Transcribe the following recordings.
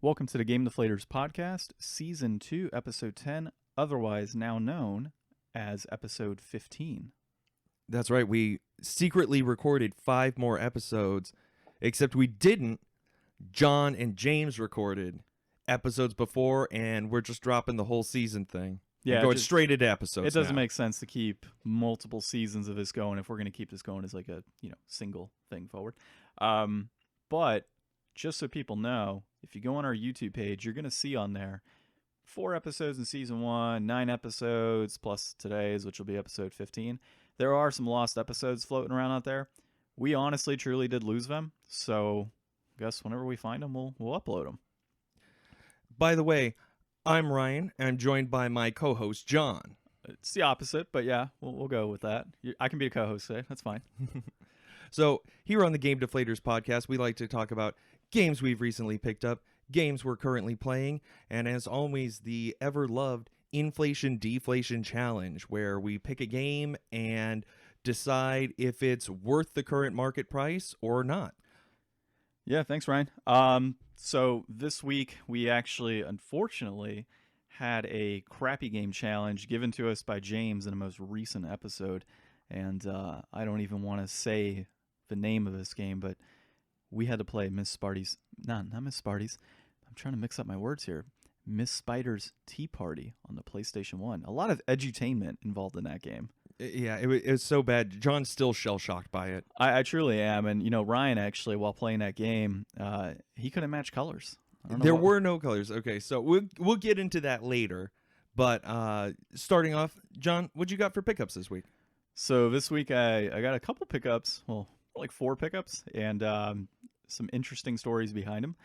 Welcome to the Game Deflators Podcast, Season 2, Episode 10, otherwise now known as Episode 15. That's right. We secretly recorded 5 more episodes, except we didn't. John and James recorded episodes before, and we're just dropping the whole season thing. Yeah, going straight into episodes. It doesn't now. make sense to keep multiple seasons of this going if we're going to keep this going as like a single thing forward. But just so people know, if you go on our YouTube page, you're going to see on there 4 episodes in Season 1, 9 episodes, plus today's, which will be Episode 15. There are some lost episodes floating around out there. We honestly, truly did lose them. So I guess whenever we find them, we'll upload them. By the way, I'm Ryan, and I'm joined by my co-host, John. It's the opposite, but yeah, we'll go with that. I can be a co-host today. That's fine. So here on the Game Deflators Podcast, we like to talk about games we've recently picked up, games we're currently playing, and as always, the ever-loved Inflation-Deflation Challenge, where we pick a game and decide if it's worth the current market price or not. Yeah, thanks, Ryan. So this week, we actually, unfortunately, had a crappy game challenge given to us by James in a most recent episode, and I don't even want to say the name of this game, but we had to play Miss Sparty's, not Miss Sparty's, I'm trying to mix up my words here, Miss Spider's Tea Party on the PlayStation 1. A lot of edutainment involved in that game. Yeah, it was so bad. John's still shell-shocked by it. I truly am, and Ryan actually, while playing that game, he couldn't match colors. There were no colors. Okay, so we'll get into that later, but starting off, John, what you got for pickups this week? So this week I got a couple pickups, well, like 4 pickups, and some interesting stories behind them.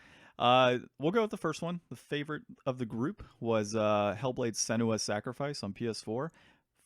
We'll go with the first one. The favorite of the group was Hellblade Senuas Sacrifice on PS4.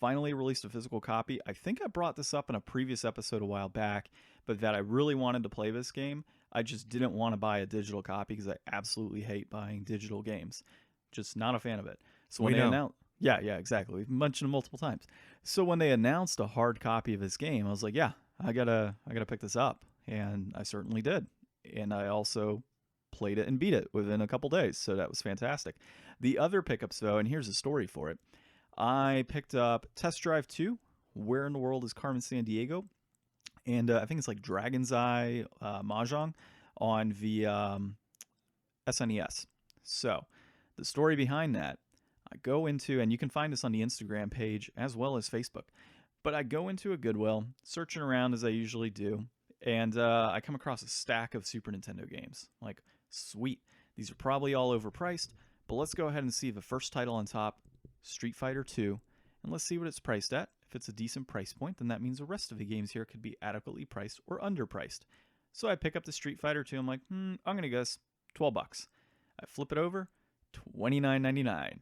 Finally released a physical copy. I think I brought this up in a previous episode a while back, but that I really wanted to play this game. I just didn't want to buy a digital copy because I absolutely hate buying digital games. Just not a fan of it. So when they announced, yeah, exactly. We've mentioned it multiple times. So when they announced a hard copy of this game, I was like, yeah, I gotta pick this up, and I certainly did. And I also played it and beat it within a couple days, so that was fantastic. The other pickups, though, and here's a story for it. I picked up Test Drive 2, Where in the World is Carmen Sandiego? And I think it's like Dragon's Eye Mahjong on the SNES. So the story behind that, I go into, and you can find this on the Instagram page as well as Facebook, but I go into a Goodwill, searching around as I usually do, and I come across a stack of Super Nintendo games. Like, sweet, these are probably all overpriced, but let's go ahead and see the first title on top, Street Fighter 2, and let's see what it's priced at. If it's a decent price point, then that means the rest of the games here could be adequately priced or underpriced. So I pick up the Street Fighter 2, I'm like, I'm going to guess $12. I flip it over, $29.99.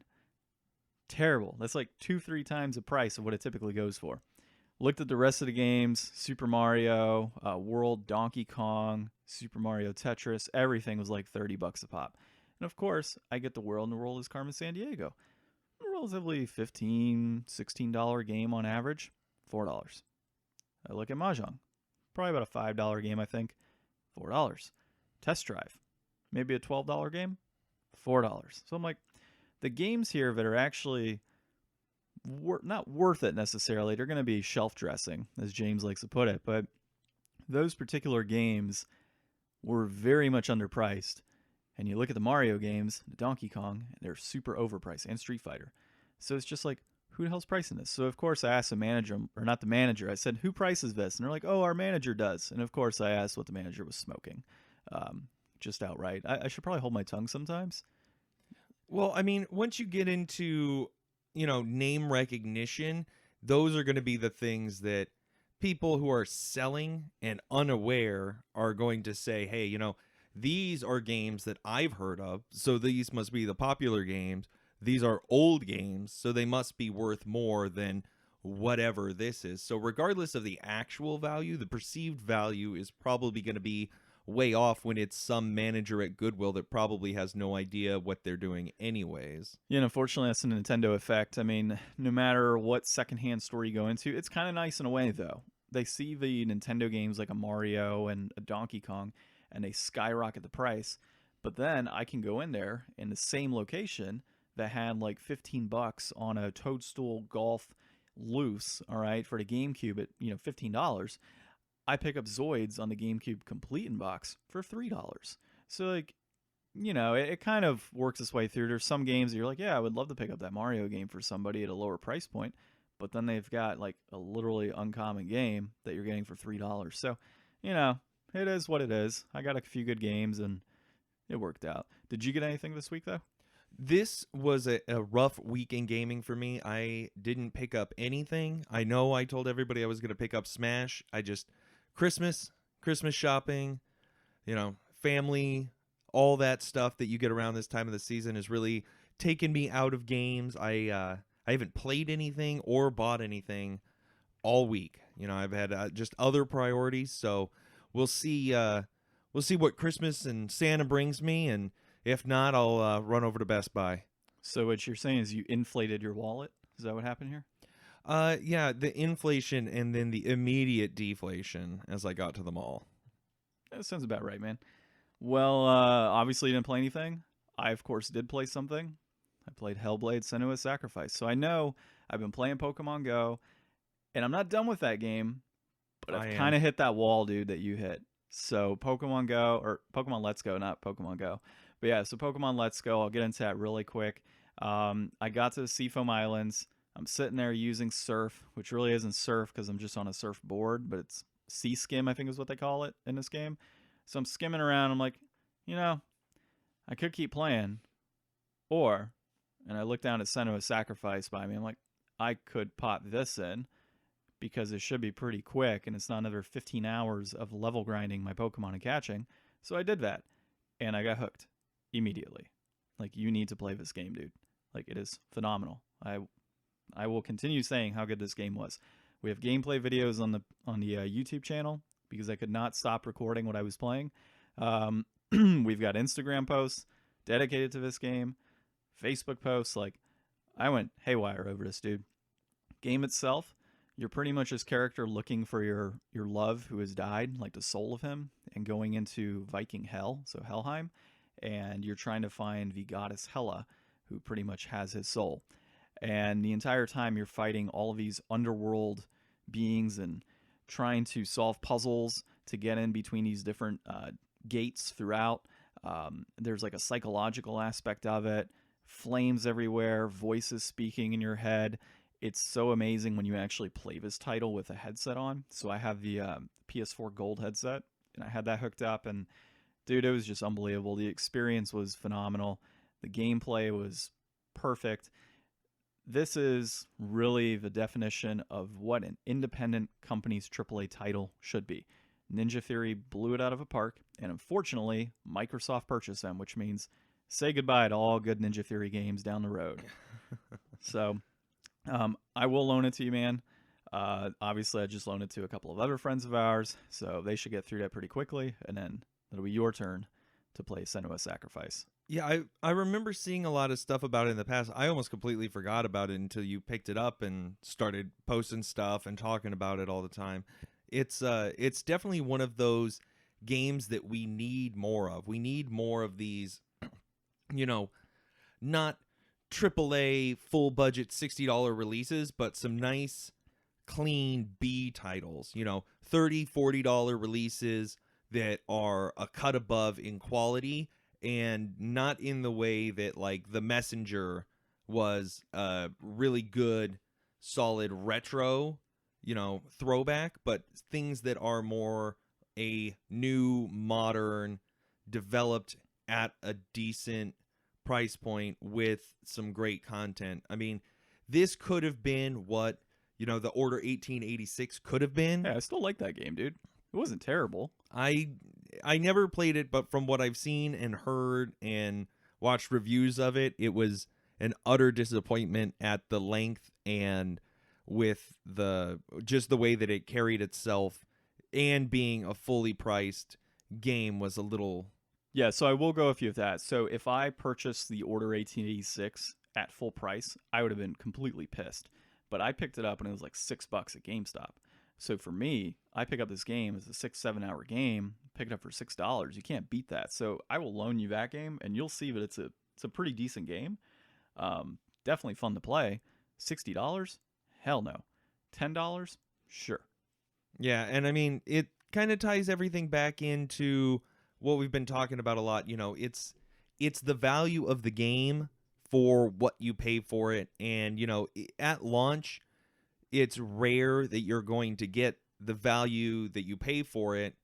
Terrible. That's like 2-3 times the price of what it typically goes for. Looked at the rest of the games, Super Mario, World, Donkey Kong, Super Mario Tetris, everything was like $30 a pop. And of course, I get the World, and the World is Carmen Sandiego. Relatively $15, $16 game on average, $4. I look at Mahjong, probably about a $5 game, I think, $4. Test Drive, maybe a $12 game, $4. So I'm like, the games here that are actually not worth it necessarily, they're going to be shelf dressing, as James likes to put it, but those particular games were very much underpriced. And you look at the Mario games, the Donkey Kong, and they're super overpriced, and Street Fighter. So it's just like, who the hell's pricing this? So of course I asked the manager, or not the manager, I said, who prices this? And they're like, oh, our manager does. And of course I asked what the manager was smoking, just outright. I should probably hold my tongue sometimes. Well, I mean, once you get into, name recognition, those are going to be the things that people who are selling and unaware are going to say, hey, these are games that I've heard of, so these must be the popular games. These are old games, so they must be worth more than whatever this is. So regardless of the actual value, the perceived value is probably going to be way off when it's some manager at Goodwill that probably has no idea what they're doing anyways. Yeah, and unfortunately, that's a Nintendo effect. I mean, no matter what secondhand store you go into, it's kind of nice in a way, though. They see the Nintendo games like a Mario and a Donkey Kong, and they skyrocket the price. But then I can go in there in the same location that had like $15 on a Toadstool Golf loose, all right, for the GameCube at, $15. I pick up Zoids on the GameCube Complete in box for $3. So like, it kind of works its way through. There's some games that you're like, yeah, I would love to pick up that Mario game for somebody at a lower price point, but then they've got like a literally uncommon game that you're getting for $3. So, it is what it is. I got a few good games and it worked out. Did you get anything this week though? This was a rough week in gaming for me. I didn't pick up anything. I know I told everybody I was going to pick up Smash. Christmas shopping, family, all that stuff that you get around this time of the season has really taken me out of games. I haven't played anything or bought anything all week. I've had just other priorities. So we'll see what Christmas and Santa brings me, and if not, I'll run over to Best Buy. So what you're saying is you inflated your wallet? Is that what happened here? Yeah, the inflation and then the immediate deflation as I got to the mall. That sounds about right, man. Well, obviously you didn't play anything. I, of course, did play something. I played Hellblade Senuas Sacrifice. So I know I've been playing Pokemon Go, and I'm not done with that game, but I've kind of hit that wall, dude, that you hit. So Pokemon Go, or Pokemon Let's Go, not Pokemon Go. But yeah, so Pokemon Let's Go, I'll get into that really quick. I got to the Seafoam Islands. I'm sitting there using Surf, which really isn't Surf because I'm just on a surfboard, but it's Sea Skim, I think is what they call it in this game. So I'm skimming around. I'm like, I could keep playing. And I look down at Senua's Sacrifice by me. I'm like, I could pop this in because it should be pretty quick and it's not another 15 hours of level grinding my Pokemon and catching. So I did that and I got hooked immediately. Like, you need to play this game, dude. Like, it is phenomenal. I will continue saying how good this game was. We have gameplay videos on the YouTube channel because I could not stop recording what I was playing. We've got Instagram posts dedicated to this game, Facebook posts. Like, I went haywire over this, dude. Game itself, you're pretty much this character looking for your love who has died, like the soul of him, and going into Viking hell, so Helheim, and you're trying to find the goddess Hela, who pretty much has his soul. And the entire time you're fighting all of these underworld beings and trying to solve puzzles to get in between these different gates throughout. There's like a psychological aspect of it. Flames everywhere, voices speaking in your head. It's so amazing when you actually play this title with a headset on. So I have the PS4 Gold headset, and I had that hooked up, and dude, it was just unbelievable. The experience was phenomenal. The gameplay was perfect. This is really the definition of what an independent company's AAA title should be. Ninja Theory blew it out of a park, and unfortunately, Microsoft purchased them, which means say goodbye to all good Ninja Theory games down the road. So, I will loan it to you, man. Obviously, I just loaned it to a couple of other friends of ours, so they should get through that pretty quickly, and then it'll be your turn to play Senua's Sacrifice. Yeah, I remember seeing a lot of stuff about it in the past. I almost completely forgot about it until you picked it up and started posting stuff and talking about it all the time. It's definitely one of those games that we need more of. We need more of these, not AAA full budget $60 releases, but some nice clean B titles, $30, $40 releases that are a cut above in quality, and not in the way that like The Messenger was a really good, solid retro, throwback, but things that are more a new, modern, developed at a decent price point with some great content. I mean, this could have been what, the Order 1886 could have been. Yeah, I still like that game, dude. It wasn't terrible. I never played it, but from what I've seen and heard and watched reviews of it, it was an utter disappointment at the length and with the way that it carried itself, and being a fully priced game was a little... Yeah, so I will go with you with that. So if I purchased the Order 1886 at full price, I would have been completely pissed. But I picked it up and it was like $6 at GameStop. So for me, I pick up this game. It's a 6-7 hour game. Pick it up for $6. You can't beat that. So I will loan you that game, and you'll see that it's a pretty decent game. Definitely fun to play. $60? Hell no. $10? Sure. Yeah, and I mean, it kind of ties everything back into what we've been talking about a lot. It's the value of the game for what you pay for it, and at launch, it's rare that you're going to get the value that you pay for it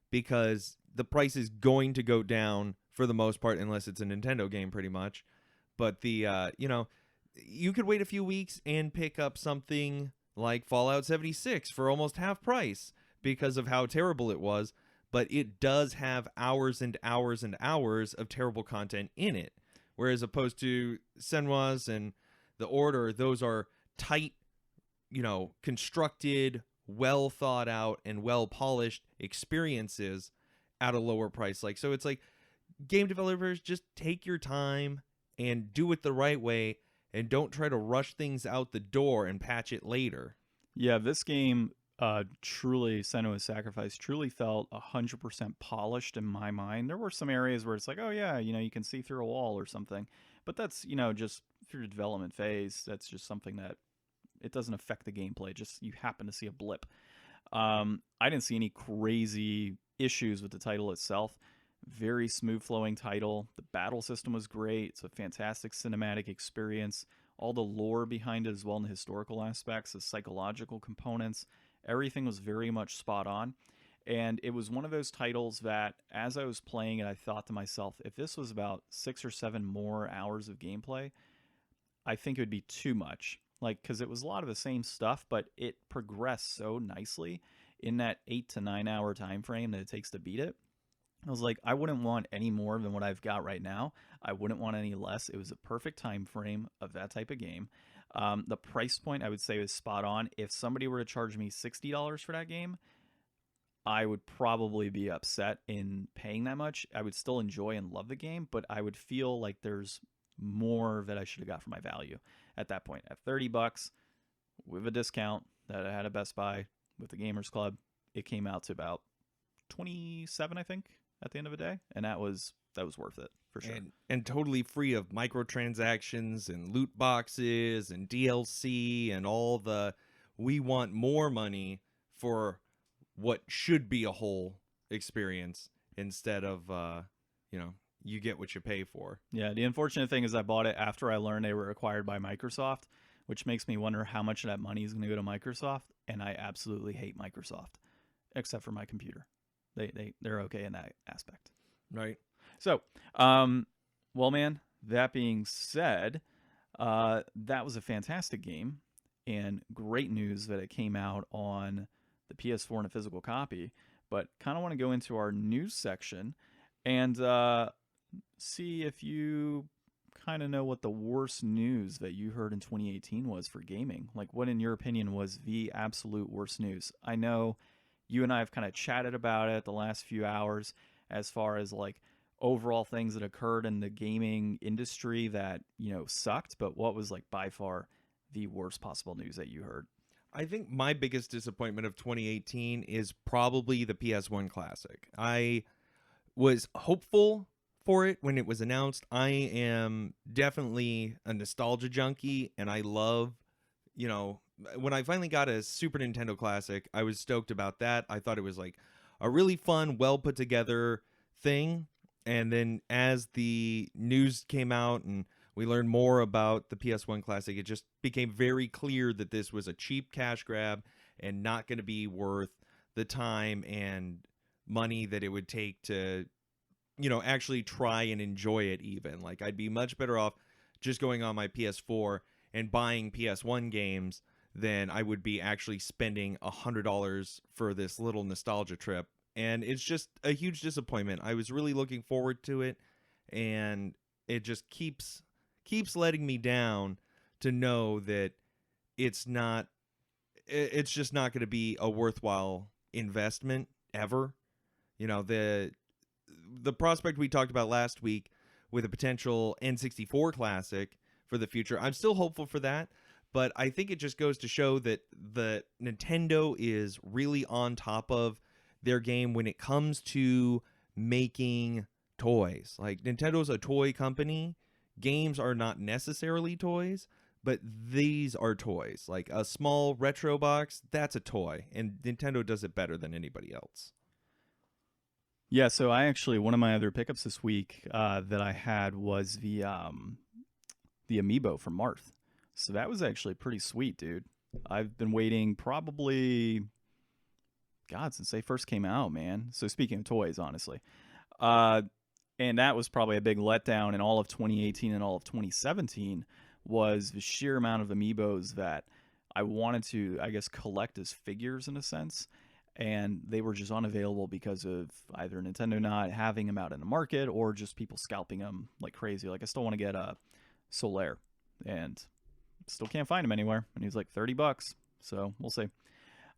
because the price is going to go down for the most part, unless it's a Nintendo game, pretty much. But you could wait a few weeks and pick up something like Fallout 76 for almost half price because of how terrible it was, but it does have hours and hours and hours of terrible content in it. Whereas opposed to Senuas and The Order, those are tight, constructed, well thought out, and well polished experiences at a lower price. So it's like game developers, just take your time and do it the right way, and don't try to rush things out the door and patch it later. Yeah, this game truly, Senua's Sacrifice, truly felt 100% polished in my mind. There were some areas where it's like, oh yeah, you can see through a wall or something. But that's, just through the development phase. That's just something that it doesn't affect the gameplay. Just you happen to see a blip. I didn't see any crazy issues with the title itself. Very smooth flowing title. The battle system was great. It's a fantastic cinematic experience. All the lore behind it as well, and the historical aspects, the psychological components, everything was very much spot on. And it was one of those titles that, as I was playing it, I thought to myself, if this was about 6 or 7 more hours of gameplay, I think it would be too much. Because it was a lot of the same stuff, but it progressed so nicely in that 8 to 9 hour time frame that it takes to beat it. I was like, I wouldn't want any more than what I've got right now. I wouldn't want any less. It was a perfect time frame of that type of game. The price point, I would say, was spot on. If somebody were to charge me $60 for that game, I would probably be upset in paying that much. I would still enjoy and love the game, but I would feel like there's more that I should have got for my value at that point. At $30 with a discount that I had at Best Buy with the Gamers Club, it came out to about 27, I think, at the end of the day, and that was worth it for sure. And totally free of microtransactions and loot boxes and DLC and all the we want more money for what should be a whole experience instead of you get what you pay for. Yeah, the unfortunate thing is I bought it after I learned they were acquired by Microsoft, which makes me wonder how much of that money is going to go to Microsoft, and I absolutely hate Microsoft, except for my computer. They're okay in that aspect. Right. So, well, man, that being said, that was a fantastic game, and great news that it came out on the PS4 in a physical copy, but kind of want to go into our news section and see if you kind of know what the worst news that you heard in 2018 was for gaming. Like, what, in your opinion, was the absolute worst news? I know you and I have kind of chatted about it the last few hours as far as like overall things that occurred in the gaming industry that, sucked, but what was like by far the worst possible news that you heard? I think my biggest disappointment of 2018 is probably the PS1 Classic. I was hopeful for it when it was announced. I am definitely a nostalgia junkie, and I love, when I finally got a Super Nintendo Classic, I was stoked about that. I thought it was like a really fun, well put together thing. And then as the news came out and we learned more about the PS1 Classic, it just became very clear that this was a cheap cash grab and not going to be worth the time and money that it would take to, actually try and enjoy it even. Like, I'd be much better off just going on my PS4 and buying PS1 games than I would be actually spending $100 for this little nostalgia trip. And it's just a huge disappointment. I was really looking forward to it, and it just keeps letting me down to know that it's just not going to be a worthwhile investment ever. The prospect we talked about last week with a potential N64 Classic for the future, I'm still hopeful for that, But I think it just goes to show that the Nintendo is really on top of their game when it comes to making toys. Like, Nintendo's a toy company. Games are not necessarily toys, but these are toys. Like a small retro box, that's a toy, and Nintendo does it better than anybody else. Yeah, so I actually, one of my other pickups this week that I had was the Amiibo from Marth. So that was actually pretty sweet, dude. I've been waiting probably, God, since they first came out, man. So speaking of toys, honestly. And that was probably a big letdown in all of 2018 and all of 2017 was the sheer amount of Amiibos that I wanted to, I guess, collect as figures in a sense. And they were just unavailable because of either Nintendo not having them out in the market or just people scalping them like crazy. Like, I still want to get a Solaire and still can't find him anywhere. And he's like $30. So we'll see.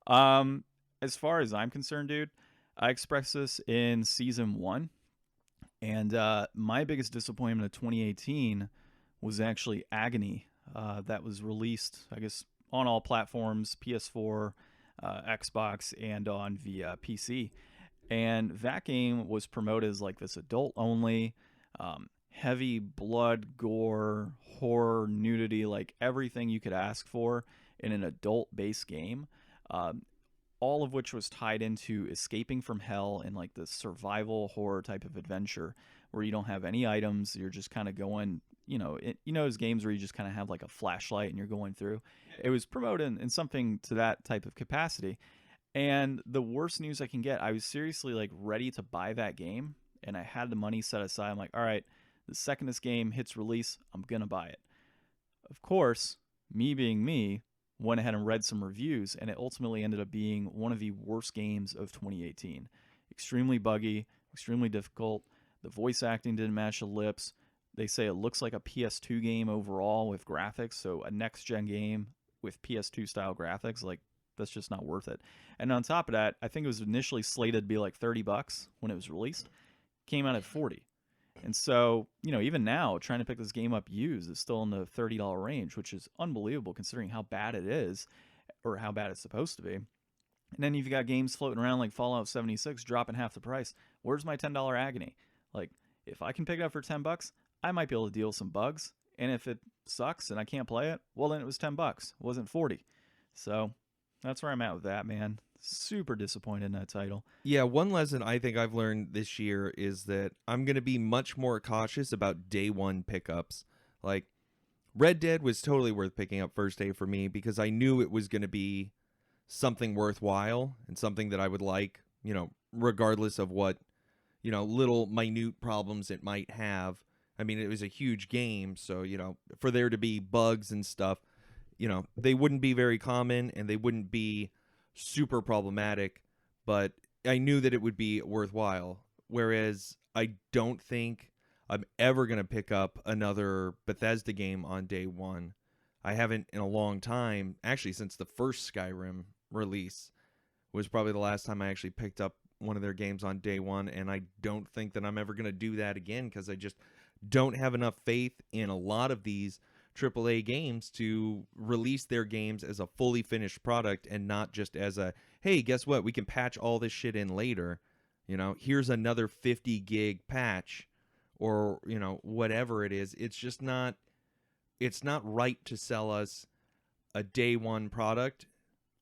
As far as I'm concerned, dude, I expressed this in season 1. And my biggest disappointment of 2018 was actually Agony. That was released, I guess, on all platforms, PS4, Xbox, and on the PC. And that game was promoted as like this adult-only, heavy blood, gore, horror, nudity, like everything you could ask for in an adult-based game. All of which was tied into escaping from hell in like the survival horror type of adventure where you don't have any items. You're just kind of going, those games where you just kind of have like a flashlight and you're going through. It was promoted in something to that type of capacity. And the worst news I can get, I was seriously like ready to buy that game and I had the money set aside. I'm like, all right, the second this game hits release, I'm going to buy it. Of course, me being me, went ahead and read some reviews, and it ultimately ended up being one of the worst games of 2018. Extremely buggy, extremely difficult. The voice acting didn't match the lips. They say it looks like a PS2 game overall with graphics, so a next-gen game with PS2-style graphics, like, that's just not worth it. And on top of that, I think it was initially slated to be like $30 when it was released. Came out at $40. And so, even now, trying to pick this game up used is still in the $30 range, which is unbelievable considering how bad it is or how bad it's supposed to be. And then you've got games floating around like Fallout 76 dropping half the price. Where's my $10 Agony? Like, if I can pick it up for $10, I might be able to deal with some bugs. And if it sucks and I can't play it, well, then it was $10. It wasn't $40. So that's where I'm at with that, man. Super disappointed in that title. Yeah, one lesson I think I've learned this year is that I'm going to be much more cautious about day one pickups. Like, Red Dead was totally worth picking up first day for me because I knew it was going to be something worthwhile and something that I would like, regardless of what, little minute problems it might have. I mean, it was a huge game, so, for there to be bugs and stuff, they wouldn't be very common and they wouldn't be super problematic, but I knew that it would be worthwhile. Whereas I don't think I'm ever going to pick up another Bethesda game on day one. I haven't in a long time, actually since the first Skyrim release was probably the last time I actually picked up one of their games on day one, and I don't think that I'm ever going to do that again because I just don't have enough faith in a lot of these AAA games to release their games as a fully finished product and not just as a, hey, guess what? We can patch all this shit in later. Here's another 50 gig patch or, whatever it is. It's just not, it's not right to sell us a day one product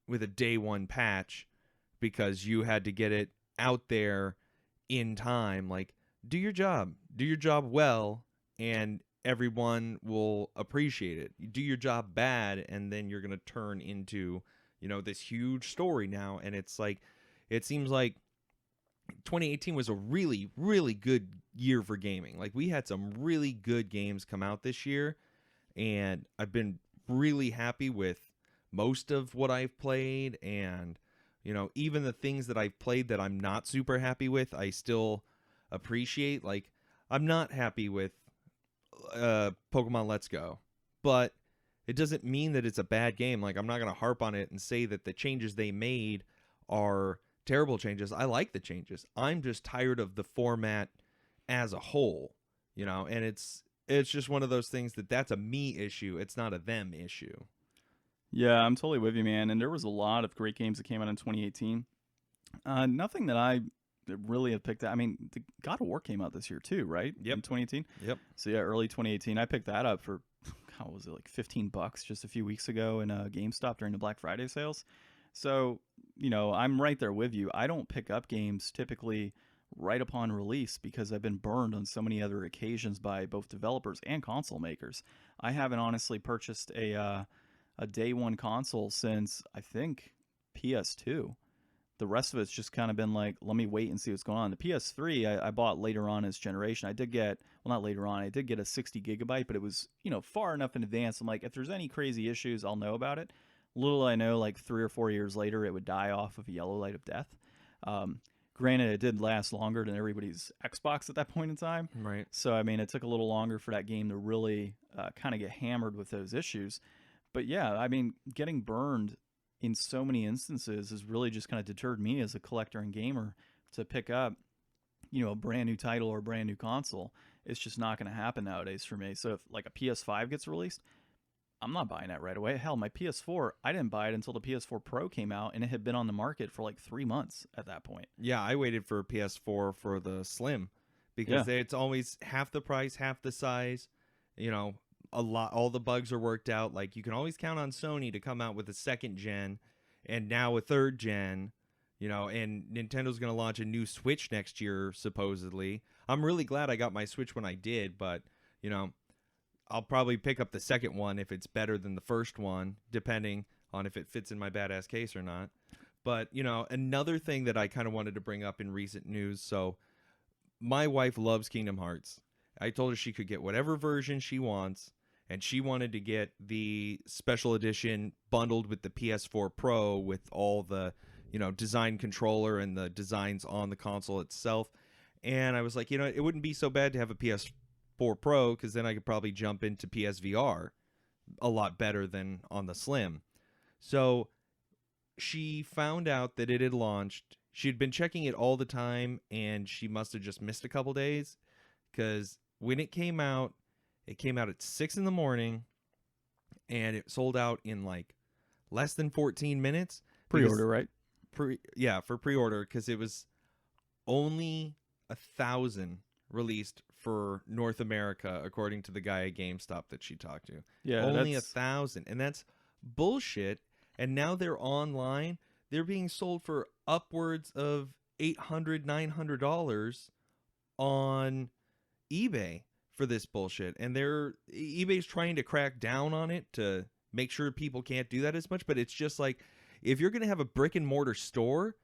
with a day one patch because you had to get it out there in time. Like, do your job well, and everyone will appreciate it. You do your job bad, and then you're going to turn into, this huge story now. And it's like, it seems like 2018 was a really, really good year for gaming. Like, we had some really good games come out this year, and I've been really happy with most of what I've played. And, even the things that I've played that I'm not super happy with, I still appreciate. Like, I'm not happy with Pokemon Let's Go, but it doesn't mean that it's a bad game. Like, I'm not going to harp on it and say that the changes they made are terrible changes. I like the changes. I'm just tired of the format as a whole, and it's just one of those things that's a me issue. It's not a them issue. Yeah, I'm totally with you, man. And there was a lot of great games that came out in 2018. Nothing that I really have picked out. I mean, the God of War came out this year too, right? Yep. In 2018. Yep. So yeah, early 2018. I picked that up for how was it, like $15 just a few weeks ago in GameStop during the Black Friday sales. So I'm right there with you. I don't pick up games typically right upon release because I've been burned on so many other occasions by both developers and console makers. I haven't honestly purchased a day one console since I think PS2. The rest of it's just kind of been like, let me wait and see what's going on. The PS3 I bought later on as generation. I did get, well, not later on, I did get a 60 gigabyte, but it was, far enough in advance. I'm like, if there's any crazy issues, I'll know about it. Little I know, like 3 or 4 years later, it would die off of a yellow light of death. Granted, it did last longer than everybody's Xbox at that point in time. Right. So, I mean, it took a little longer for that game to really kind of get hammered with those issues. But yeah, I mean, getting burned in so many instances has really just kind of deterred me as a collector and gamer to pick up, a brand new title or a brand new console. It's just not going to happen nowadays for me. So if like a PS5 gets released, I'm not buying that right away. Hell, my PS4, I didn't buy it until the PS4 Pro came out, and it had been on the market for like 3 months at that point. Yeah, I waited for PS4 for the Slim because it's always half the price, half the size. All the bugs are worked out. Like, you can always count on Sony to come out with a second gen and now a third gen. And Nintendo's going to launch a new Switch next year, supposedly. I'm really glad I got my Switch when I did, but, I'll probably pick up the second one if it's better than the first one, depending on if it fits in my badass case or not. But, another thing that I kind of wanted to bring up in recent news. So my wife loves Kingdom Hearts. I told her she could get whatever version she wants, and she wanted to get the special edition bundled with the PS4 Pro with all the, design controller and the designs on the console itself. And I was like, it wouldn't be so bad to have a PS4 Pro, because then I could probably jump into PSVR a lot better than on the Slim. So she found out that it had launched. She'd been checking it all the time, and she must have just missed a couple days, because when it came out at 6 in the morning, and it sold out in like less than 14 minutes. Pre-order, right? For pre-order, because it was only 1,000 released for North America, according to the guy at GameStop that she talked to. Yeah, only 1,000, and that's bullshit. And now they're online. They're being sold for upwards of $800, $900 on eBay for this bullshit. And eBay's trying to crack down on it to make sure people can't do that as much. But it's just like, if you're going to have a brick and mortar store,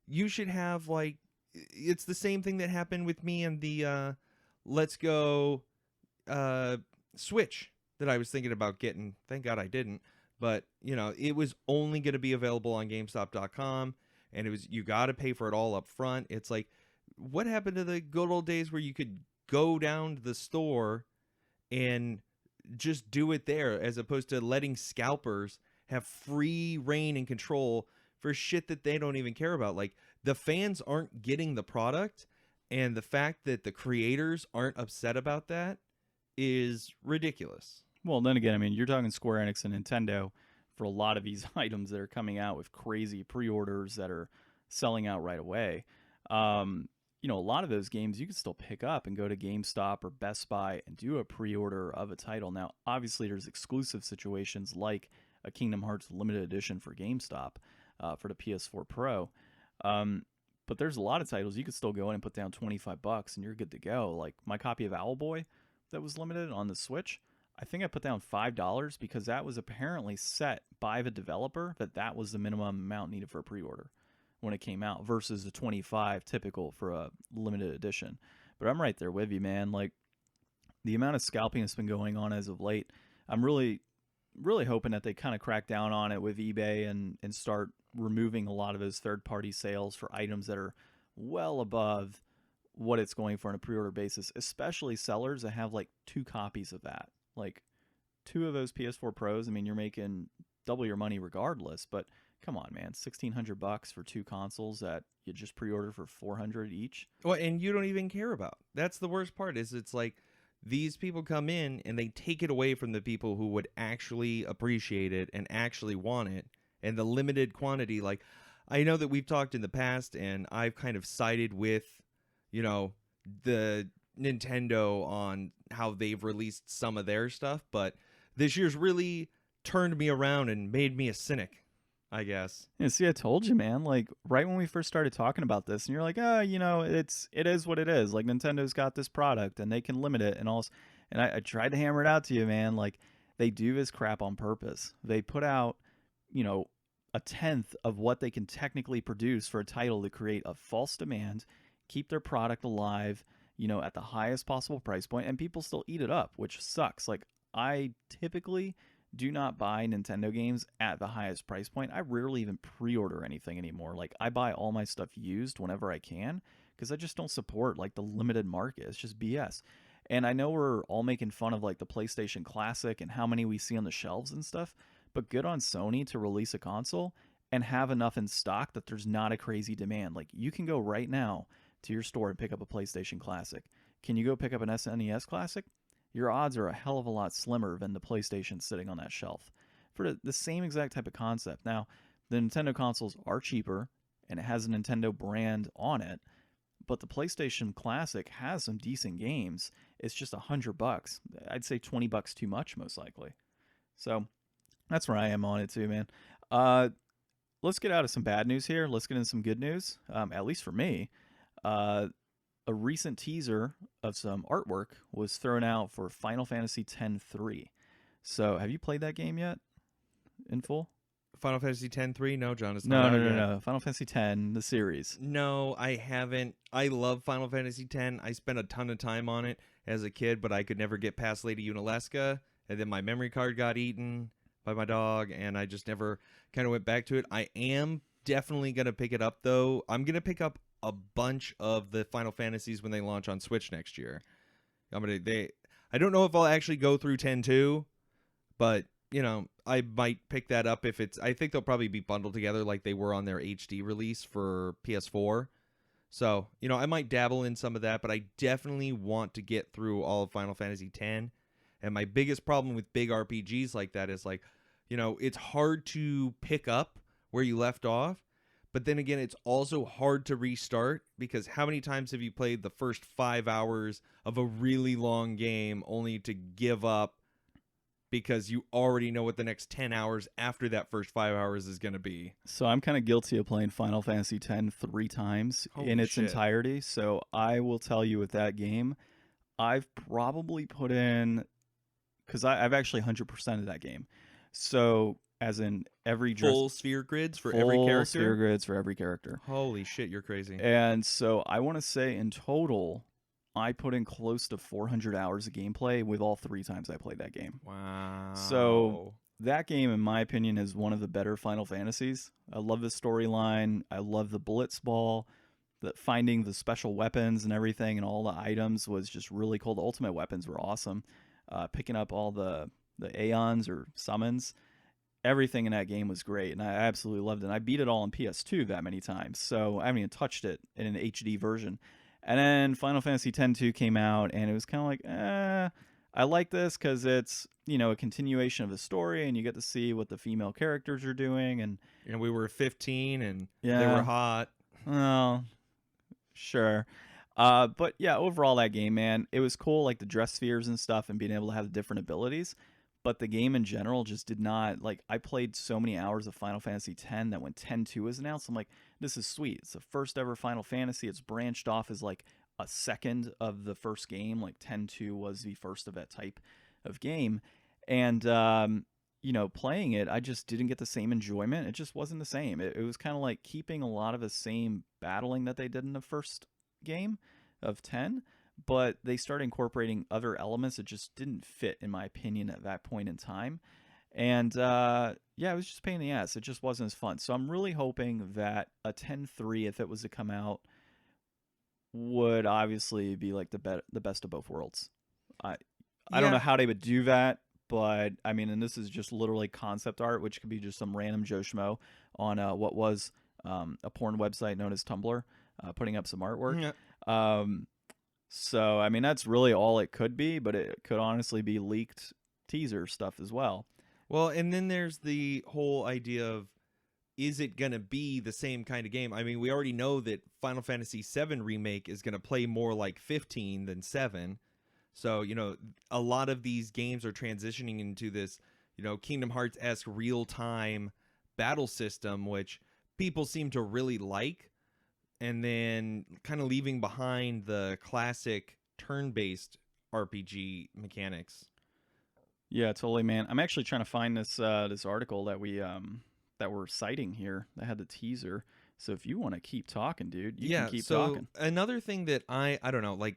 you should have like, it's the same thing that happened with me and the Let's Go Switch that I was thinking about getting. Thank God I didn't. But, it was only going to be available on GameStop.com, and you got to pay for it all up front. It's like, what happened to the good old days where you could go down to the store and just do it there, as opposed to letting scalpers have free reign and control for shit that they don't even care about? Like, the fans aren't getting the product, and the fact that the creators aren't upset about that is ridiculous. Well, then again, I mean, you're talking Square Enix and Nintendo for a lot of these items that are coming out with crazy pre-orders that are selling out right away. A lot of those games you can still pick up and go to GameStop or Best Buy and do a pre-order of a title. Now, obviously, there's exclusive situations like a Kingdom Hearts limited edition for GameStop for the PS4 Pro. But there's a lot of titles you could still go in and put down $25 and you're good to go. Like my copy of Owlboy that was limited on the Switch, I think I put down $5 because that was apparently set by the developer that was the minimum amount needed for a pre-order when it came out, versus the $25 typical for a limited edition. But I'm right there with you, man. Like, the amount of scalping that's been going on as of late, I'm really, really hoping that they kind of crack down on it with eBay and start removing a lot of those third-party sales for items that are well above what it's going for on a pre-order basis, especially sellers that have like 2 copies of that. Like 2 of those PS4 Pros, I mean, you're making double your money regardless, but come on, man, $1,600 for 2 consoles that you just pre-order for $400 each. Well, and you don't even care about. That's the worst part, is it's like these people come in and they take it away from the people who would actually appreciate it and actually want it, and the limited quantity. Like, I know that we've talked in the past, and I've kind of sided with, the Nintendo on how they've released some of their stuff, but this year's really turned me around and made me a cynic, I guess. Yeah, see, I told you, man. Like, right when we first started talking about this, and you're like, it is what it is. Like, Nintendo's got this product, and they can limit it, and all. And I tried to hammer it out to you, man. Like, they do this crap on purpose. They put out, a tenth of what they can technically produce for a title to create a false demand, keep their product alive, at the highest possible price point, and people still eat it up, which sucks. Like, I typically do not buy Nintendo games at the highest price point. I rarely even pre-order anything anymore. Like, I buy all my stuff used whenever I can because I just don't support like the limited market. It's just BS. And I know we're all making fun of like the PlayStation Classic and how many we see on the shelves and stuff, but good on Sony to release a console and have enough in stock that there's not a crazy demand. Like, you can go right now to your store and pick up a PlayStation Classic. Can you go pick up an SNES Classic? Your odds are a hell of a lot slimmer than the PlayStation sitting on that shelf for the same exact type of concept. Now, the Nintendo consoles are cheaper, and it has a Nintendo brand on it, but the PlayStation Classic has some decent games. It's just $100. I'd say $20 too much, most likely. So that's where I am on it too, man. Let's get out of some bad news here. Let's get into some good news, at least for me. A recent teaser of some artwork was thrown out for Final Fantasy X-3. So, have you played that game yet in full? Final Fantasy X-3? No, John, it's No, not. no. Final Fantasy X, the series. No, I haven't. I love Final Fantasy X. I spent a ton of time on it as a kid, but I could never get past Lady Unalesca, and then my memory card got eaten by my dog, and I just never kind of went back to it. I am definitely going to pick it up, though. I'm going to pick up a bunch of the Final Fantasies when they launch on Switch next year. I don't know if I'll actually go through 10-2, but I might pick that up if it's. I think they'll probably be bundled together like they were on their HD release for PS4. So I might dabble in some of that, but I definitely want to get through all of Final Fantasy X. And my biggest problem with big RPGs like that is it's hard to pick up where you left off. But then again, it's also hard to restart because how many times have you played the first 5 hours of a really long game only to give up because you already know what the next 10 hours after that first 5 hours is going to be? So I'm kind of guilty of playing Final Fantasy X 3 times in its entirety. So I will tell you with that game, I've probably put in, because I've actually 100% of that game. So as in every full sphere grids for every character? Full sphere grids for every character. Holy shit, you're crazy. And so I want to say in total, I put in close to 400 hours of gameplay with all 3 times I played that game. Wow. So that game, in my opinion, is one of the better Final Fantasies. I love the storyline. I love the Blitzball. Finding the special weapons and everything and all the items was just really cool. The ultimate weapons were awesome. Picking up all the Aeons or summons. Everything in that game was great, and I absolutely loved it. And I beat it all on PS2 that many times, so I haven't even touched it in an HD version. And then Final Fantasy X-2 came out, and it was kind of like, I like this because it's, a continuation of the story, and you get to see what the female characters are doing. And we were 15, and they were hot. Well, sure. But yeah, overall that game, man, it was cool, like the dress spheres and stuff and being able to have the different abilities. But the game in general just did not, I played so many hours of Final Fantasy X that when X-2 was announced, I'm like, this is sweet. It's the first ever Final Fantasy. It's branched off as like a second of the first game. Like X-2 was the first of that type of game. And, playing it, I just didn't get the same enjoyment. It just wasn't the same. It was kind of like keeping a lot of the same battling that they did in the first game of X, but they started incorporating other elements that just didn't fit, in my opinion, at that point in time. And it was just a pain in the ass. It just wasn't as fun. So I'm really hoping that a X-3, if it was to come out, would obviously be like the best of both worlds. I don't know how they would do that, but I mean, and this is just literally concept art, which could be just some random Joe Schmo on what was a porn website known as Tumblr, putting up some artwork. Yeah. So, I mean, that's really all it could be, but it could honestly be leaked teaser stuff as well. Well, and then there's the whole idea of, is it going to be the same kind of game? I mean, we already know that Final Fantasy VII Remake is going to play more like 15 than 7. So, a lot of these games are transitioning into this, Kingdom Hearts-esque real-time battle system, which people seem to really like, and then kind of leaving behind the classic turn-based RPG mechanics. Yeah, totally, man. I'm actually trying to find this article that we're citing here that had the teaser. So if you want to keep talking, dude, you can keep talking. Another thing that I don't know, like,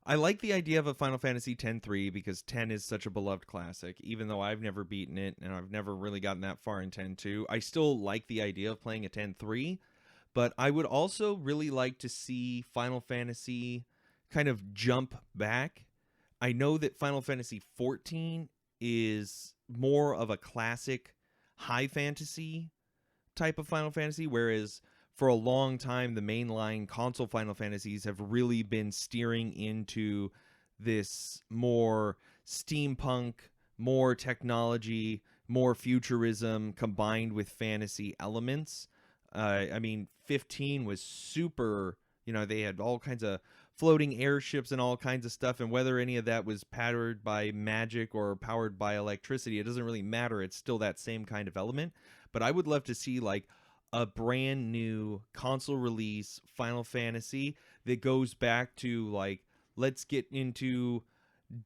I like the idea of a Final Fantasy X-3 because 10 is such a beloved classic. Even though I've never beaten it and I've never really gotten that far in 10-2, I still like the idea of playing a 10-3. But I would also really like to see Final Fantasy kind of jump back. I know that Final Fantasy XIV is more of a classic high fantasy type of Final Fantasy, whereas for a long time the mainline console Final Fantasies have really been steering into this more steampunk, more technology, more futurism combined with fantasy elements. I mean, 15 was super, they had all kinds of floating airships and all kinds of stuff, and whether any of that was powered by magic or powered by electricity, it doesn't really matter. It's still that same kind of element. But I would love to see like a brand new console release Final Fantasy that goes back to like, let's get into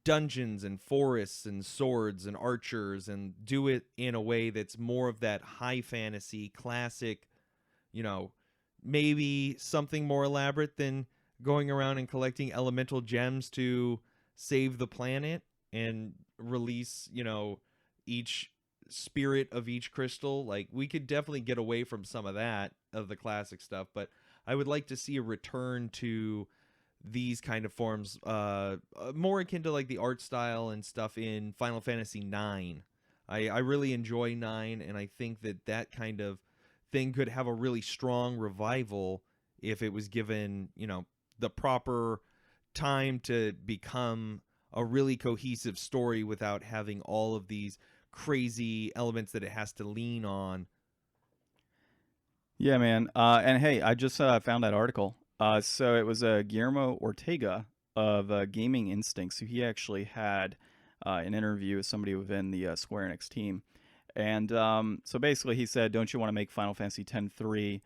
dungeons and forests and swords and archers and do it in a way that's more of that high fantasy classic, maybe something more elaborate than going around and collecting elemental gems to save the planet and release, each spirit of each crystal. Like, we could definitely get away from some of that, of the classic stuff, but I would like to see a return to these kind of forms, more akin to like the art style and stuff in Final Fantasy IX. I really enjoy 9, and I think that kind of thing could have a really strong revival if it was given, the proper time to become a really cohesive story without having all of these crazy elements that it has to lean on. Yeah, man. And hey, I just found that article. So it was Guillermo Ortega of Gaming Instincts, who he actually had an interview with somebody within the Square Enix team. And so basically he said, don't you want to make Final Fantasy X-3?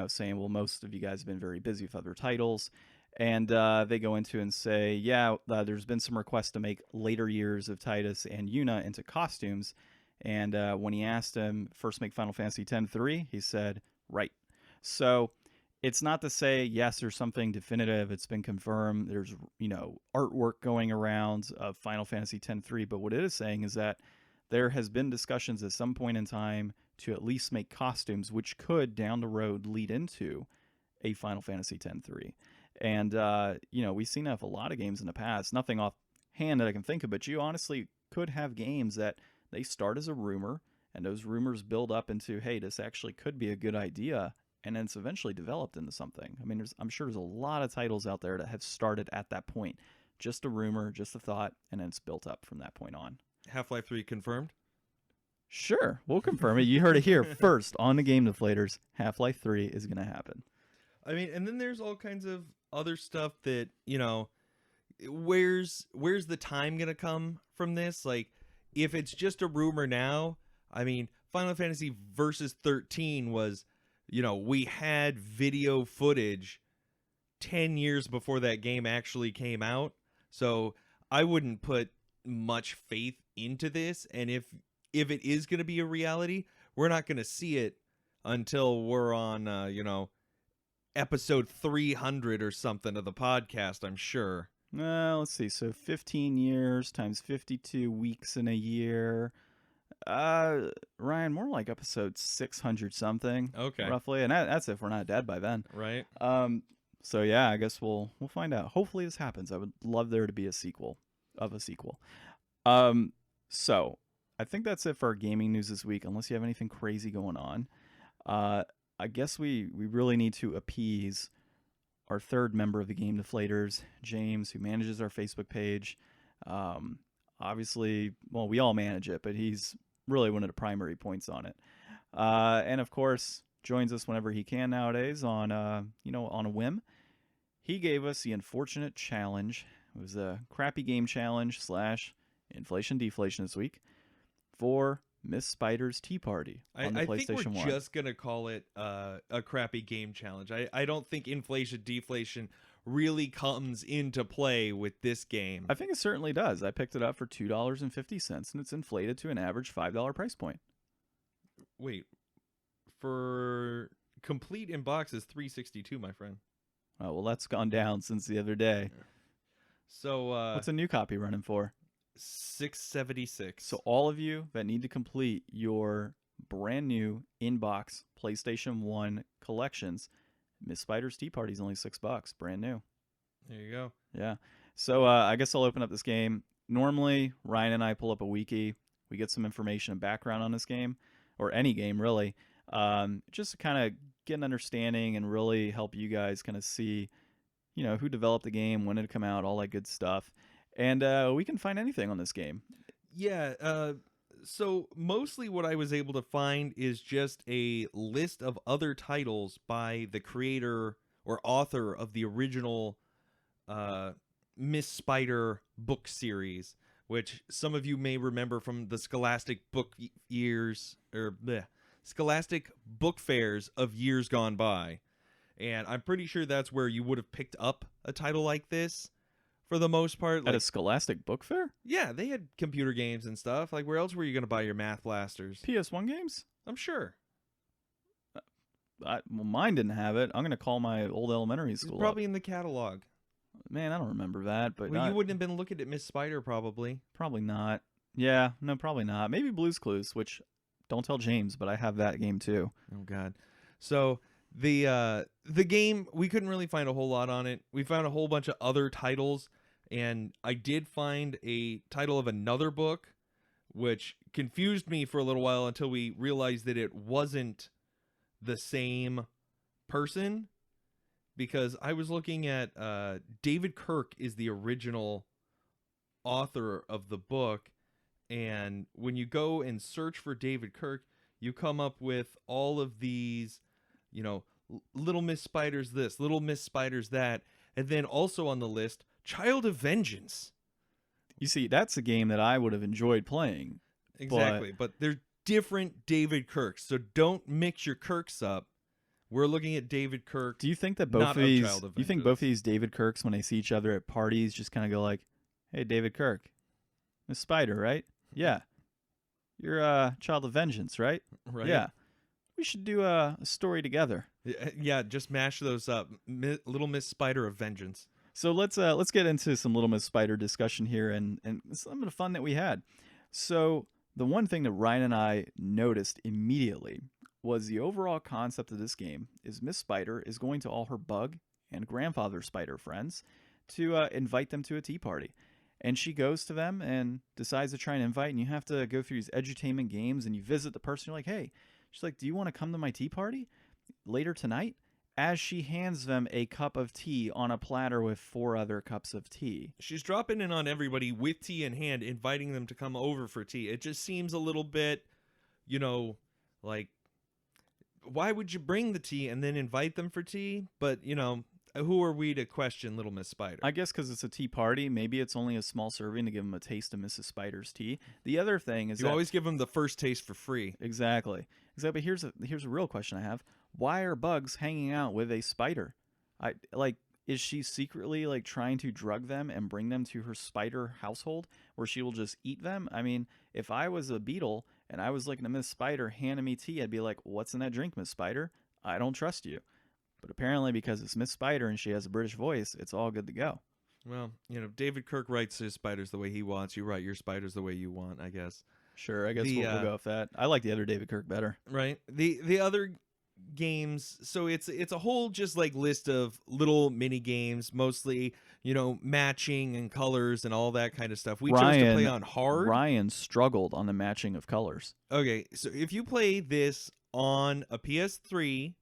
Saying, well, most of you guys have been very busy with other titles. And they go into and say, yeah, there's been some requests to make later years of Tidus and Yuna into costumes. And when he asked him, first make Final Fantasy X-3, he said, right. So it's not to say, yes, there's something definitive, it's been confirmed, there's, artwork going around of Final Fantasy X-3, but what it is saying is that there has been discussions at some point in time to at least make costumes, which could, down the road, lead into a Final Fantasy X-3. And, we've seen that with a lot of games in the past. Nothing offhand that I can think of, but you honestly could have games that they start as a rumor, and those rumors build up into, hey, this actually could be a good idea, and then it's eventually developed into something. I mean, I'm sure there's a lot of titles out there that have started at that point. Just a rumor, just a thought, and then it's built up from that point on. Half-Life 3 confirmed? Sure, we'll confirm it. You heard it here first on the Game Deflators. Half-Life 3 is going to happen. I mean, and then there's all kinds of other stuff that, where's the time going to come from this? Like, if it's just a rumor now, I mean, Final Fantasy Versus 13 was, we had video footage 10 years before that game actually came out. So I wouldn't put much faith into this, and if it is going to be a reality, we're not going to see it until we're on episode 300 or something of the podcast, I'm sure. Let's see. So 15 years times 52 weeks in a year. Ryan, more like episode 600 something. Okay. Roughly, and that's if we're not dead by then. Right. So yeah, I guess we'll find out. Hopefully this happens. I would love there to be a sequel of a sequel. So I think that's it for our gaming news this week, unless you have anything crazy going on. I guess we really need to appease our third member of the Game Deflators, James, who manages our Facebook page. Obviously, well, we all manage it, but he's really one of the primary points on it. And of course, joins us whenever he can nowadays on on a whim. He gave us the unfortunate challenge. It was a crappy game challenge / inflation deflation this week for Miss Spider's Tea Party on the PlayStation 1. I think we're just going to call it a crappy game challenge. I don't think inflation deflation really comes into play with this game. I think it certainly does. I picked it up for $2.50, and it's inflated to an average $5 price point. Wait, for complete in box is $3.62, my friend. Oh, well, that's gone down since the other day. So what's a new copy running for? $6.76. So all of you that need to complete your brand new in-box PlayStation 1 collections, Miss Spider's Tea Party is only $6, brand new. There you go. Yeah. So I guess I'll open up this game. Normally, Ryan and I pull up a wiki. We get some information and background on this game, or any game really, just to kind of get an understanding and really help you guys kind of see, who developed the game, when did it come out, all that good stuff. And we can find anything on this game. Yeah. So mostly what I was able to find is just a list of other titles by the creator or author of the original Miss Spider book series, which some of you may remember from the Scholastic book years, or Scholastic book fairs of years gone by. And I'm pretty sure that's where you would have picked up a title like this. For the most part, at a Scholastic book fair? Yeah, they had computer games and stuff. Like, where else were you going to buy your math blasters? PS1 games? I'm sure. Well, mine didn't have it. I'm going to call my old elementary school. It's probably in the catalog. Man, I don't remember that. But you wouldn't have been looking at Miss Spider, probably. Probably not. Yeah, no, probably not. Maybe Blue's Clues, which don't tell James, but I have that game too. Oh God. So the game, we couldn't really find a whole lot on it. We found a whole bunch of other titles, and I did find a title of another book, which confused me for a little while until we realized that it wasn't the same person, because I was looking at David Kirk is the original author of the book, and when you go and search for David Kirk, you come up with all of these, Little Miss Spider's this, Little Miss Spider's that, and then also on the list, Child of Vengeance. You see, that's a game that I would have enjoyed playing. Exactly, but they're different David Kirks, so don't mix your Kirks up. We're looking at David Kirk. Do you think that both of these David Kirks, when they see each other at parties, just kind of go like, "Hey, David Kirk, Miss Spider, right? Yeah, you're Child of Vengeance, right? Right. Yeah, we should do a story together." Yeah, just mash those up. Little Miss Spider of Vengeance. So let's get into some Little Miss Spider discussion here and some of the fun that we had. So the one thing that Ryan and I noticed immediately was the overall concept of this game is Miss Spider is going to all her bug and grandfather spider friends to invite them to a tea party. And she goes to them and decides to try and invite, and you have to go through these edutainment games, and you visit the person. You're like, hey, she's like, do you want to come to my tea party later tonight? As she hands them a cup of tea on a platter with 4 other cups of tea. She's dropping in on everybody with tea in hand, inviting them to come over for tea. It just seems a little bit, like, why would you bring the tea and then invite them for tea? But, who are we to question Little Miss Spider? I guess because it's a tea party, maybe it's only a small serving to give them a taste of Mrs. Spider's tea. The other thing is you always give them the first taste for free. Exactly. But here's a real question I have. Why are bugs hanging out with a spider? Is she secretly trying to drug them and bring them to her spider household where she will just eat them? I mean, if I was a beetle and I was looking at Miss Spider handing me tea, I'd be like, what's in that drink, Miss Spider? I don't trust you. But apparently because it's Miss Spider and she has a British voice, it's all good to go. Well, David Kirk writes his spiders the way he wants. You write your spiders the way you want, I guess. Sure, I guess we'll go with that. I like the other David Kirk better. Right. The other games, so it's a whole just list of little mini games, mostly matching and colors and all that kind of stuff. We chose to play on hard. Ryan struggled on the matching of colors. Okay, so if you play this on a PS3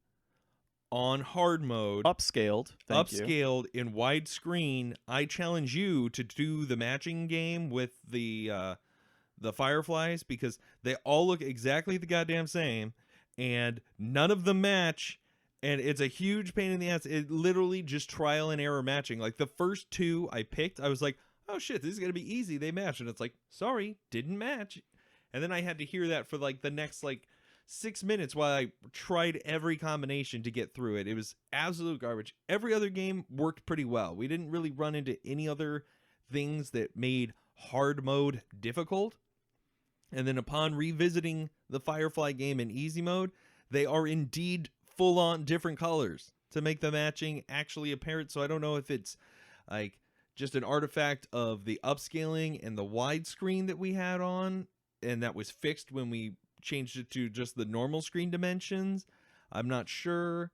on hard mode, Upscaled. Thank you. upscaled in widescreen. I challenge you to do the matching game with the fireflies, because they all look exactly the goddamn same, and none of them match. And it's a huge pain in the ass. It literally just trial and error matching. Like the first two I picked, I was like, oh shit, this is going to be easy. They match. And it's like, sorry, didn't match. And then I had to hear that for like the next like 6 minutes while I tried every combination to get through it. It was absolute garbage. Every other game worked pretty well. We didn't really run into any other things that made hard mode difficult. And then upon revisiting the Firefly game in easy mode, they are indeed full-on different colors to make the matching actually apparent. So I don't know if it's like just an artifact of the upscaling and the widescreen that we had on, and that was fixed when we changed it to just the normal screen dimensions. I'm not sure,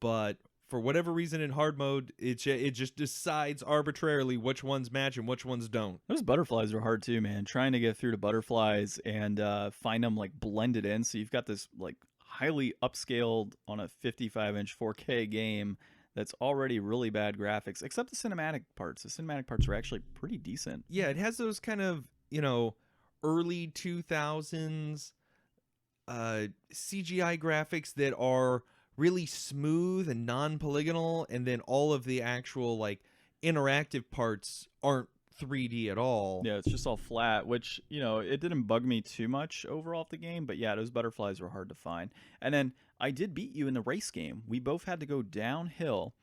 but for whatever reason in hard mode, it just decides arbitrarily which ones match and which ones don't. Those butterflies are hard too, man. Trying to get through to butterflies and find them like blended in. So you've got this like highly upscaled on a 55-inch 4K game that's already really bad graphics, except the cinematic parts. The cinematic parts are actually pretty decent. Yeah, it has those kind of, early 2000s CGI graphics that are really smooth and non-polygonal, and then all of the actual like interactive parts aren't 3D at all. Yeah, it's just all flat, which, it didn't bug me too much overall of the game, but yeah, those butterflies were hard to find. And then I did beat you in the race game. We both had to go downhill,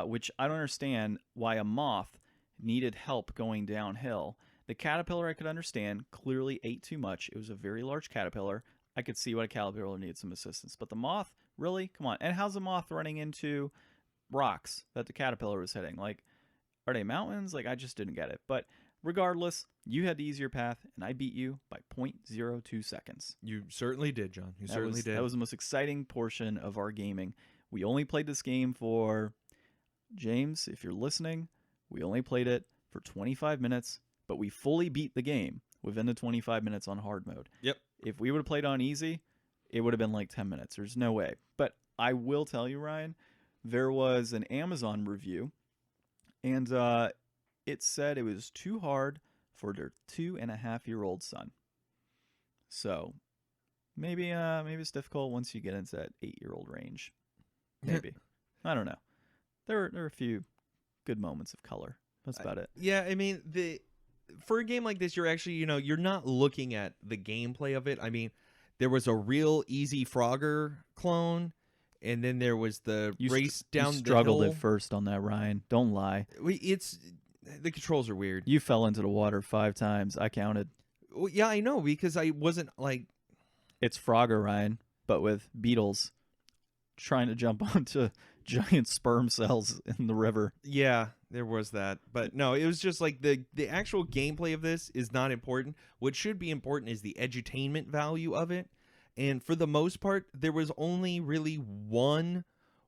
which I don't understand why a moth needed help going downhill. The caterpillar I could understand clearly ate too much. It was a very large caterpillar. I could see why a caterpillar needed some assistance, but the moth, really? Come on. And how's the moth running into rocks that the caterpillar was hitting? Like, are they mountains? Like, I just didn't get it. But regardless, you had the easier path, and I beat you by 0.02 seconds. You certainly did, John. You certainly did. That was the most exciting portion of our gaming. We only played this game for, James, if you're listening, we only played it for 25 minutes, but we fully beat the game within the 25 minutes on hard mode. Yep. If we would have played on easy, it would have been like 10 minutes. There's no way. But I will tell you, Ryan, there was an Amazon review, and it said it was too hard for their 2.5-year-old son. So maybe it's difficult once you get into that 8-year-old range. Maybe. I don't know. There are a few good moments of color. That's about it. Yeah, I mean, for a game like this, you're actually, you're not looking at the gameplay of it. I mean, there was a real easy Frogger clone, and then there was the race down the hill. You struggled at first on that, Ryan. Don't lie. The controls are weird. You fell into the water 5 times. I counted. Well, yeah, I know, because I wasn't like... It's Frogger, Ryan, but with beetles trying to jump onto giant sperm cells in the river. Yeah, there was that. But no, it was just like the actual gameplay of this is not important. What should be important is the edutainment value of it. And for the most part, there was only really 1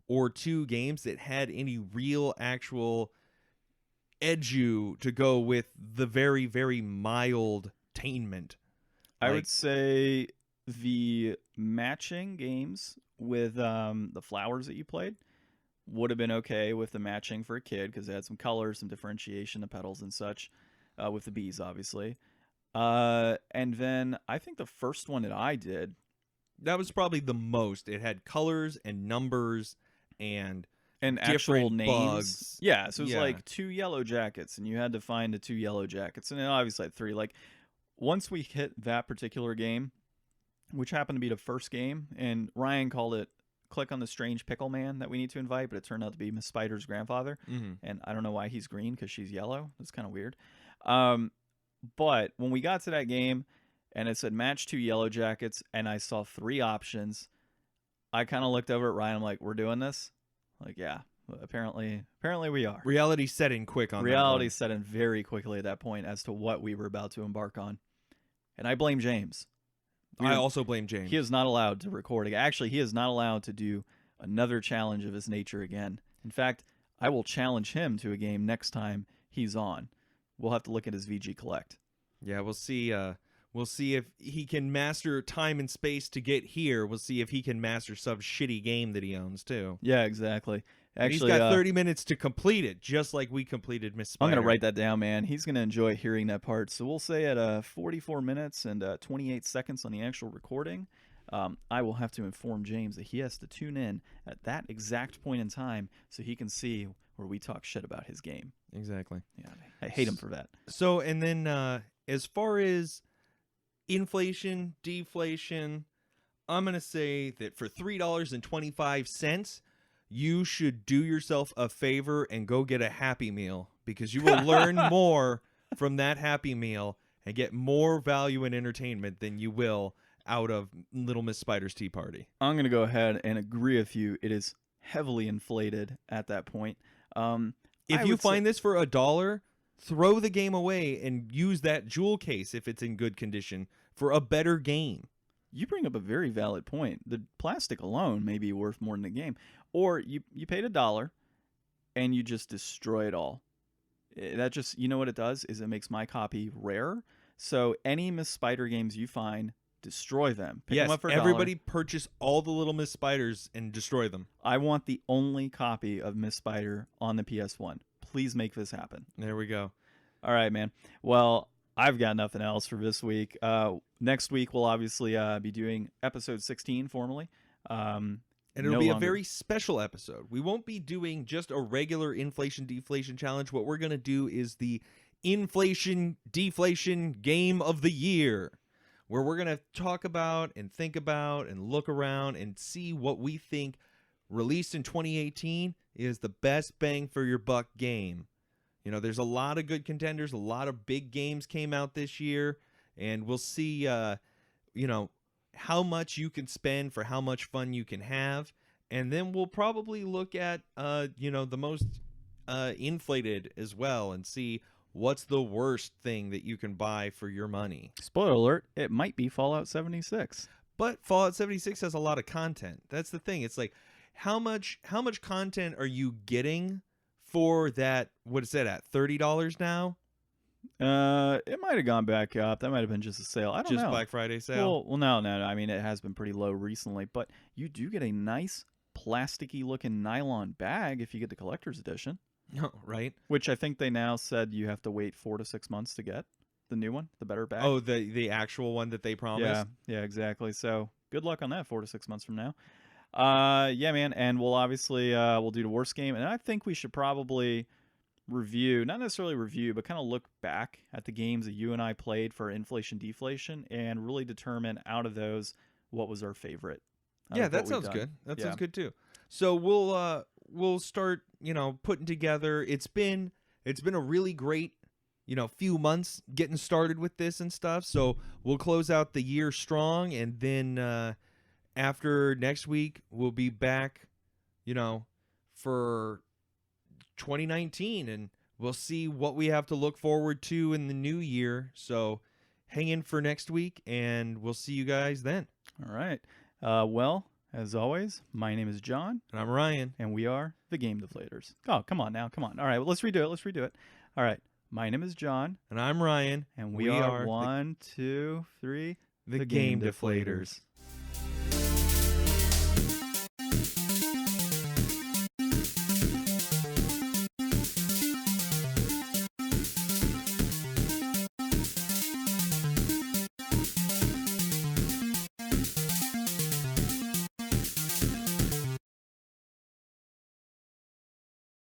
or 2 games that had any real actual edu to go with the very, very mild tainment. I would say the matching games with the flowers that you played would have been okay with the matching for a kid, because they had some colors, some differentiation, the petals and such, with the bees, obviously. And then I think the first one that I did, that was probably the most. It had colors and numbers and actual names. Bugs. Yeah, so it was like 2 yellow jackets, and you had to find the 2 yellow jackets, and then obviously like 3. Like, once we hit that particular game, which happened to be the first game, and Ryan called it click on the strange pickle man that we need to invite, but it turned out to be Miss Spider's grandfather. Mm-hmm. And I don't know why he's green, because she's yellow. It's kind of weird. But when we got to that game and it said match 2 yellow jackets and I saw 3 options, I kind of looked over at Ryan. I'm like, we're doing this? Like, yeah, apparently we are. Reality set in quick on Reality set in very quickly at that point as to what we were about to embark on. And I blame James. I also blame James. He is not allowed to record again. Actually, he is not allowed to do another challenge of his nature again. In fact, I will challenge him to a game next time he's on. We'll have to look at his VG Collect. Yeah, we'll see We'll see if he can master time and space to get here. We'll see if he can master some shitty game that he owns, too. Yeah, exactly. And Actually, he's got 30 minutes to complete it, just like we completed Miss Spider. I'm going to write that down, man. He's going to enjoy hearing that part. So we'll say at 44 minutes and 28 seconds on the actual recording, I will have to inform James that he has to tune in at that exact point in time so he can see where we talk shit about his game. Exactly. Yeah, I hate him for that. So, and then as far as inflation, deflation, I'm going to say that for $3.25, you should do yourself a favor and go get a Happy Meal, because you will learn more from that Happy Meal and get more value and entertainment than you will out of Little Miss Spider's Tea Party. I'm going to go ahead and agree with you. It is heavily inflated at that point. If you find this for $1, throw the game away and use that jewel case if it's in good condition for a better game. You bring up a very valid point. The plastic alone may be worth more than the game. Or you paid $1 and you just destroy it all. That just, you know what it does is it makes my copy rare. So any Miss Spider games you find, destroy them. Pick them up for $1. Everybody purchase all the Little Miss Spiders and destroy them. I want the only copy of Miss Spider on the PS1. Please make this happen. There we go. All right, man. Well, I've got nothing else for this week. Next week, we'll obviously be doing episode 16 formally. And it'll be a very special episode. We won't be doing just a regular inflation deflation challenge. What we're going to do is the inflation deflation game of the year, where we're going to talk about and think about and look around and see what we think released in 2018 is the best bang for your buck game. You know, there's a lot of good contenders. A lot of big games came out this year, and we'll see, you know, how much you can spend for how much fun you can have. And then we'll probably look at, you know, the most inflated as well and see what's the worst thing that you can buy for your money. Spoiler alert, it might be Fallout 76. But Fallout 76 has a lot of content. That's the thing. It's like, how much content are you getting for that? What is that at? $30 now? It might have gone back up. That might have been just a sale. I don't know. Just Black Friday sale? Well, no. I mean, it has been pretty low recently, but you do get a nice plasticky looking nylon bag if you get the collector's edition. No, right? Which I think they now said you have to wait 4 to 6 months to get the new one, the better bag. Oh, the actual one that they promised? Yeah, exactly. So good luck on that 4 to 6 months from now. Yeah, man. And we'll obviously we'll do the worst game, and I think we should probably review, not necessarily review, but kind of look back at the games that you and I played for inflation deflation and really determine out of those what was our favorite. Yeah, that sounds good. That sounds good too. So we'll start, you know, putting together. It's been a really great, you know, few months getting started with this and stuff. So we'll close out the year strong, and then after next week we'll be back, you know, for 2019, and we'll see what we have to look forward to in the new year. So hang in for next week, and we'll see you guys then. All right. Well, as always, my name is John. And I'm Ryan. And we are the Game Deflators. Oh, come on now. Come on. All right, well, let's redo it. All right. My name is John. And I'm Ryan. And we are 1, 2, 3, the Game Deflators.